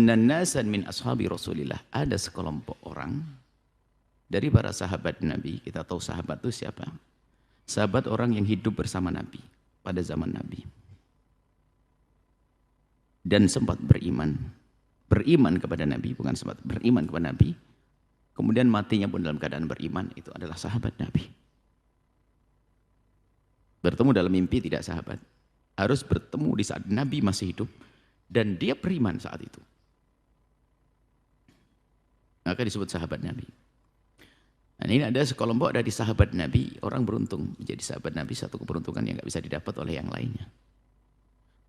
Innan nasan min ashabi Rasulillah. Ada sekelompok orang dari para sahabat Nabi. Kita tahu sahabat itu siapa? Sahabat orang yang hidup bersama Nabi pada zaman Nabi. Dan sempat beriman. Beriman kepada Nabi, bukan sempat beriman kepada Nabi. Kemudian matinya pun dalam keadaan beriman. Itu adalah sahabat Nabi. Bertemu dalam mimpi tidak sahabat. Harus bertemu di saat Nabi masih hidup. Dan dia beriman saat itu. Maka disebut sahabat Nabi. Dan ini ada sekelompok dari sahabat Nabi. Orang beruntung menjadi sahabat Nabi. Satu keberuntungan yang tidak bisa didapat oleh yang lainnya.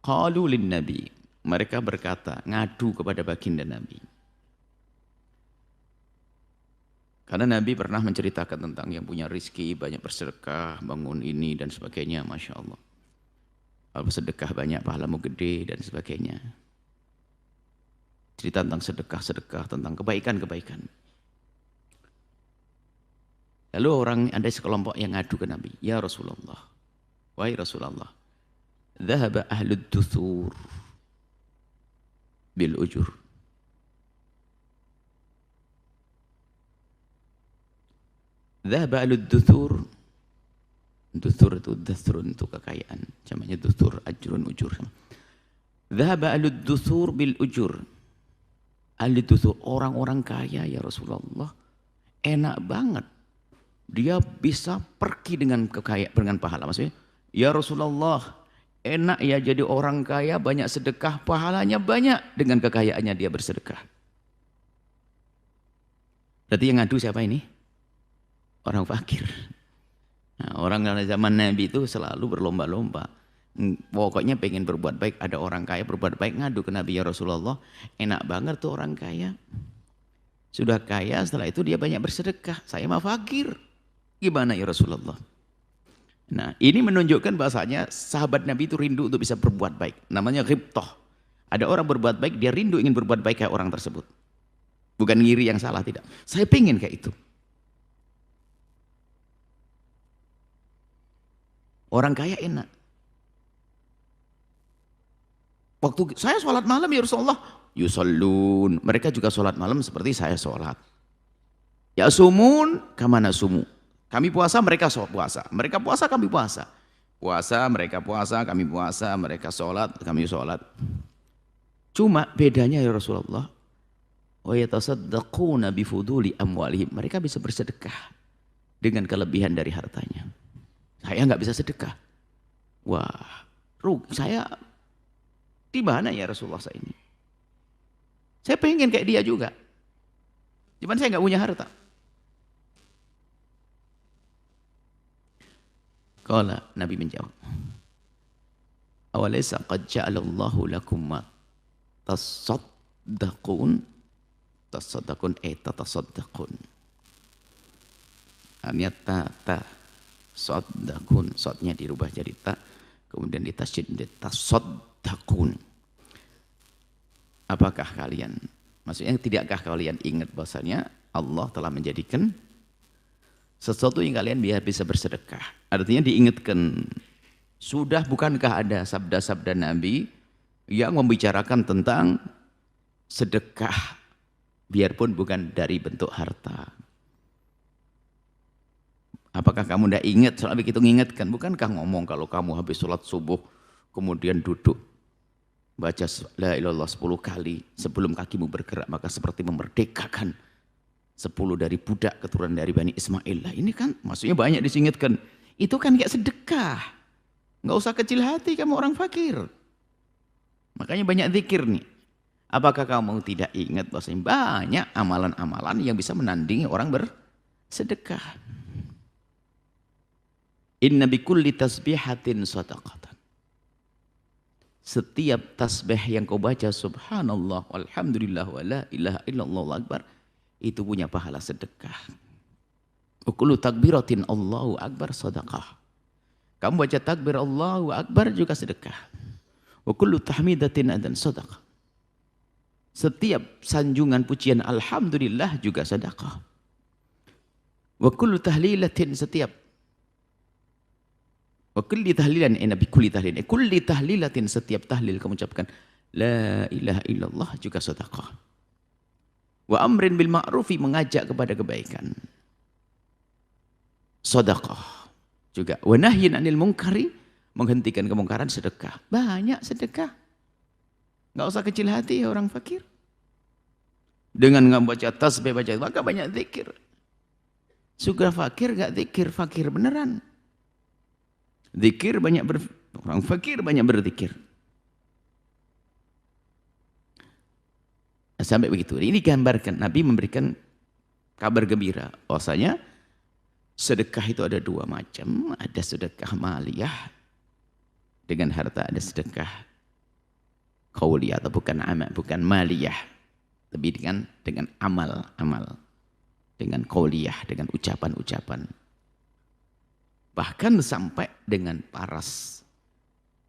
Qalu lin Nabi. Mereka berkata, ngadu kepada baginda Nabi. Karena Nabi pernah menceritakan tentang yang punya rizki, banyak bersedekah, bangun ini dan sebagainya. Masya Allah. Kalau bersedekah banyak, pahalamu gede dan sebagainya. Cerita tentang sedekah-sedekah, tentang kebaikan-kebaikan. Lalu ada sekelompok yang ngadu ke Nabi. Ya Rasulullah. Wahai Rasulullah. Dhahaba ahlud duthur bil ujur. Dhahaba ahlud duthur. Duthur itu dathrun, itu kekayaan. Namanya duthur, ajrun, ujur. Dhahaba ahlud duthur bil ujur. Ahli duthur, orang-orang kaya ya Rasulullah. Enak banget. Dia bisa pergi dengan kekayaan, dengan pahala. Maksudnya, ya Rasulullah, enak ya jadi orang kaya, banyak sedekah, pahalanya banyak. Dengan kekayaannya dia bersedekah. Berarti yang ngadu siapa ini? Orang fakir. Nah, orang zaman Nabi itu selalu berlomba-lomba. Pokoknya pengen berbuat baik, ada orang kaya berbuat baik, ngadu ke Nabi, ya Rasulullah, enak banget tuh orang kaya. Sudah kaya, setelah itu dia banyak bersedekah. Saya mah fakir. Gimana ya Rasulullah? Nah, ini menunjukkan bahasanya sahabat Nabi itu rindu untuk bisa berbuat baik. Namanya ghibtah. Ada orang berbuat baik, dia rindu ingin berbuat baik kayak orang tersebut. Bukan ngiri yang salah, tidak. Saya pengen kayak itu. Orang kaya enak. Waktu saya sholat malam ya Rasulullah, yusallun. Mereka juga sholat malam seperti saya sholat. Ya sumun, kamana sumu. Kami puasa, mereka puasa. Mereka puasa, kami puasa. Puasa, mereka puasa, kami puasa. Mereka sholat, kami sholat. Cuma bedanya ya Rasulullah, wa yatasaddaquna bifuduli amwalihim. Mereka bisa bersedekah dengan kelebihan dari hartanya. Saya nggak bisa sedekah. Wah, saya di mana ya Rasulullah saya ini? Saya pengen kayak dia juga. Cuman saya nggak punya harta. Qala, Nabi menjawab. Awalaysa qad ja'alallahu lakum ma tasaddaqun. Tasaddaqun tatasaddaqun. Artinya ta saddaqun, sodnya dirubah jadi ta, kemudian ditasydid menjadi tasaddaqun. Apakah kalian, maksudnya tidakkah kalian ingat bahasanya Allah telah menjadikan sesuatu yang kalian biar bisa bersedekah. Artinya diingatkan, sudah bukankah ada sabda-sabda Nabi yang membicarakan tentang sedekah, biarpun bukan dari bentuk harta. Apakah kamu tidak ingat? Soalnya begitu mengingatkan, bukankah ngomong kalau kamu habis sholat subuh, kemudian duduk, baca la ilallah 10 kali, sebelum kakimu bergerak, maka seperti memerdekakan 10 dari budak keturunan dari Bani Ismail. Lah ini kan maksudnya banyak disingatkan. Itu kan kayak sedekah. Nggak usah kecil hati kamu orang fakir. Makanya banyak zikir nih. Apakah kamu tidak ingat bahwasanya banyak amalan-amalan yang bisa menandingi orang bersedekah. Inna bikulli tasbihatin sadaqatan. Setiap tasbih yang kau baca subhanallah walhamdulillah wa la ilaha illallah akbar, itu punya pahala sedekah. Wa kullu takbiratin Allahu akbar sadaqah. Kamu baca takbir Allahu akbar juga sedekah. Wa kullu tahmidatin adan sadaqah. Setiap sanjungan pujian alhamdulillah juga sedekah. Wa kullu tahlilatin, setiap wa kulli tahlilan, kulli tahlilatin, setiap tahlil kamu ucapkan La ilaha illallah juga sedekah. Wa amrin bil ma'rufi, mengajak kepada kebaikan. Sedekah juga. Wa nahyin 'anil munkari, menghentikan kemungkaran, sedekah. Banyak sedekah. Enggak usah kecil hati ya orang fakir. Dengan enggak baca tasbih, baca maka banyak zikir. Sudah fakir enggak zikir, fakir beneran. Zikir banyak orang fakir banyak berzikir. Sampai begitu. Ini digambarkan, Nabi memberikan kabar gembira. Bahwasanya sedekah itu ada dua macam. Ada sedekah maliyah dengan harta, ada sedekah qauliyah atau bukan amal, bukan maliyah. Tapi dengan amal, dengan qauliyah, dengan ucapan-ucapan. Bahkan sampai dengan paras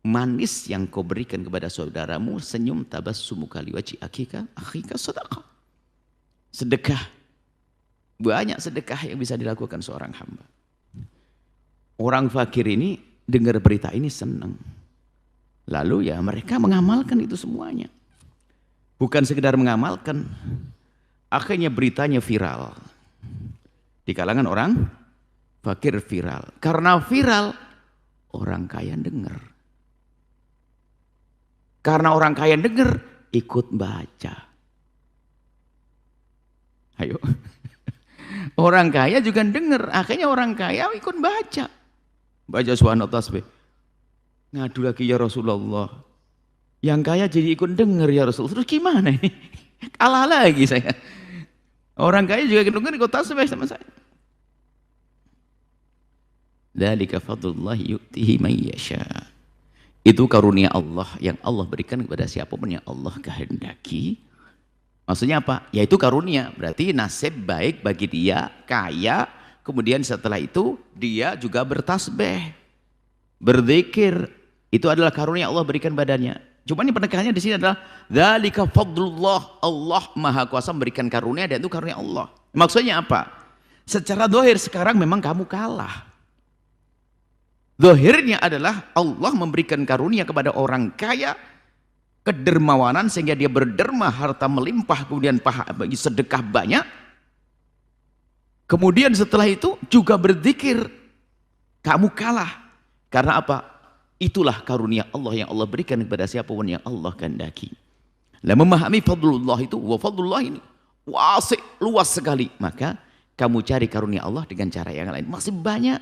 manis yang kau berikan kepada saudaramu, senyum tabassumuka liwajhi akhika sedekah. Sedekah. Banyak sedekah yang bisa dilakukan seorang hamba. Orang fakir ini dengar berita ini senang. Lalu ya mereka mengamalkan itu semuanya. Bukan sekedar mengamalkan, akhirnya beritanya viral. Di kalangan orang fakir viral. Karena viral, orang kaya dengar. Karena orang kaya dengar, ikut baca. Ayo. Orang kaya juga dengar, akhirnya orang kaya ikut baca. Baca subhanallah tasbih. Ngadu lagi ya Rasulullah. Yang kaya jadi ikut dengar ya Rasulullah. Terus gimana ini? Kalah lagi saya. Orang kaya juga ikut dengar, ikut tasbih sama saya. Dzalika fadlullah yu'tihi man yasha. Itu karunia Allah yang Allah berikan kepada siapapun yang Allah kehendaki. Maksudnya apa? Yaitu karunia. Berarti nasib baik bagi dia, kaya. Kemudian setelah itu dia juga bertasbih, berzikir. Itu adalah karunia Allah berikan badannya. Cuma ini penekanannya di sini adalah dzalika fadlullah. Allah Maha Kuasa memberikan karunia dan itu karunia Allah. Maksudnya apa? Secara zahir sekarang memang kamu kalah. Zahirnya adalah Allah memberikan karunia kepada orang kaya, kedermawanan sehingga dia berderma, harta melimpah, kemudian bagi sedekah banyak. Kemudian setelah itu juga berzikir. Kamu kalah. Karena apa? Itulah karunia Allah yang Allah berikan kepada siapapun yang Allah kehendaki. Lah memahami fadlullah itu, wa fadlullah ini wasi', luas sekali. Maka kamu cari karunia Allah dengan cara yang lain. Masih banyak.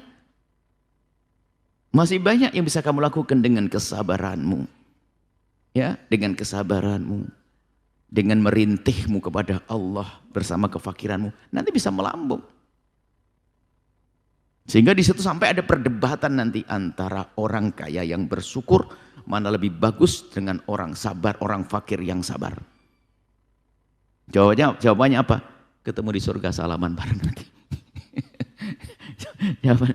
Masih banyak yang bisa kamu lakukan dengan kesabaranmu. Ya, dengan kesabaranmu. Dengan merintihmu kepada Allah bersama kefakiranmu. Nanti bisa melambung. Sehingga di situ sampai ada perdebatan nanti antara orang kaya yang bersyukur mana lebih bagus dengan orang sabar, orang fakir yang sabar. Jawabannya apa? Ketemu di surga salaman bareng nanti. Jangan,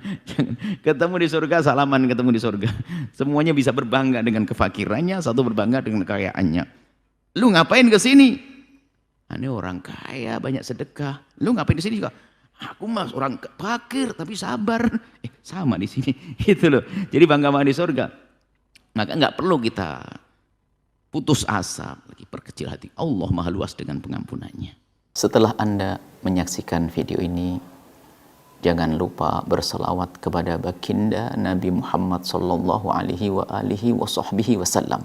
ketemu di surga salaman, ketemu di surga. Semuanya bisa berbangga dengan kefakirannya, satu berbangga dengan kekayaannya. Lu ngapain ke sini? Ini orang kaya banyak sedekah. Lu ngapain di sini juga? Aku mas orang fakir tapi sabar. Sama di sini. Itu loh. Jadi bangga di surga. Maka nggak perlu kita putus asa, lagi perkecil hati. Allah Maha Luas dengan pengampunannya. Setelah Anda menyaksikan video ini, jangan lupa berselawat kepada baginda Nabi Muhammad sallallahu alaihi wa alihi wa sahbihi wasallam.